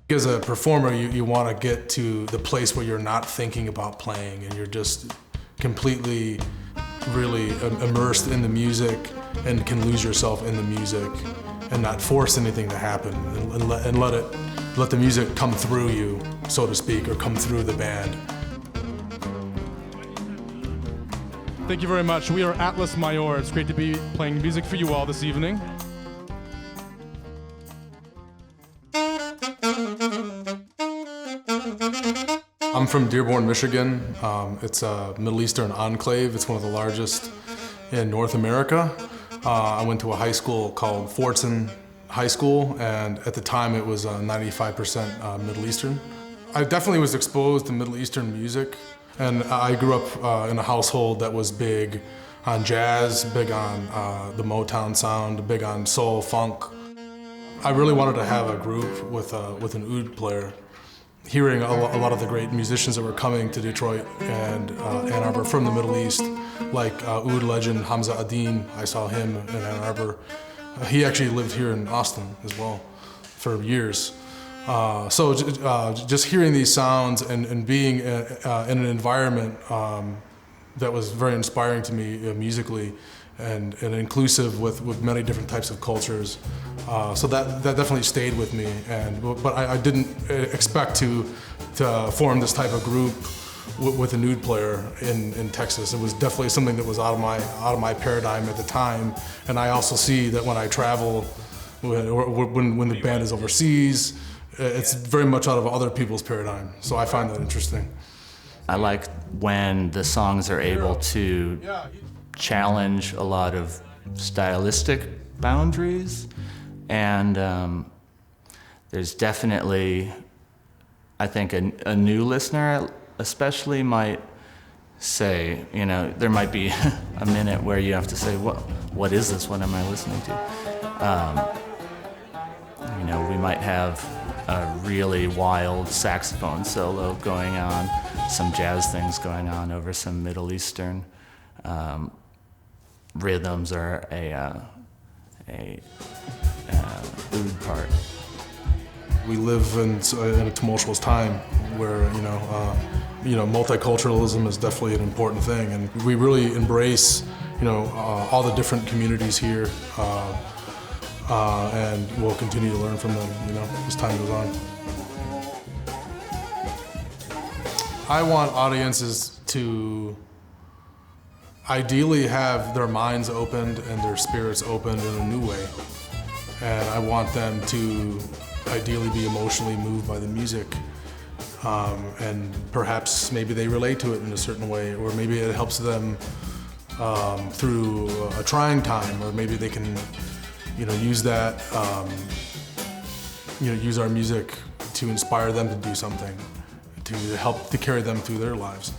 As a performer, you want to get to the place where you're not thinking about playing and you're just completely, really immersed in the music and can lose yourself in the music and not force anything to happen and let the music come through you, so to speak, or come through the band. Thank you very much. We are Atlas Maior. It's great to be playing music for you all this evening. I'm from Dearborn, Michigan. It's a Middle Eastern enclave. It's one of the largest in North America. I went to a high school called Fortson High School, and at the time it was 95% Middle Eastern. I definitely was exposed to Middle Eastern music, and I grew up in a household that was big on jazz, big on the Motown sound, big on soul, funk. I really wanted to have a group with an oud player. Hearing a lot of the great musicians that were coming to Detroit and Ann Arbor from the Middle East, like oud legend Hamza Adin, I saw him in Ann Arbor. He actually lived here in Austin as well for years. So just hearing these sounds and being in an environment that was very inspiring to me musically and inclusive with many different types of cultures. So that definitely stayed with me. But I didn't expect to form this type of group with an oud player in Texas. It was definitely something that was out of my paradigm at the time. And I also see that when I travel, when the band is overseas, it's very much out of other people's paradigm. So I find that interesting. I like when the songs are able to challenge a lot of stylistic boundaries, and there's definitely, I think, a new listener especially might say, there might be a minute where you have to say, what is this? What am I listening to? We might have a really wild saxophone solo going on, some jazz things going on over some Middle Eastern rhythms or a oud part. We live in a tumultuous time where multiculturalism is definitely an important thing, and we really embrace all the different communities here, and we'll continue to learn from them as time goes on. I want audiences to ideally have their minds opened and their spirits opened in a new way. And I want them to ideally be emotionally moved by the music. And perhaps maybe they relate to it in a certain way, or maybe it helps them through a trying time, or maybe they can use that, use our music to inspire them to do something, to help to carry them through their lives.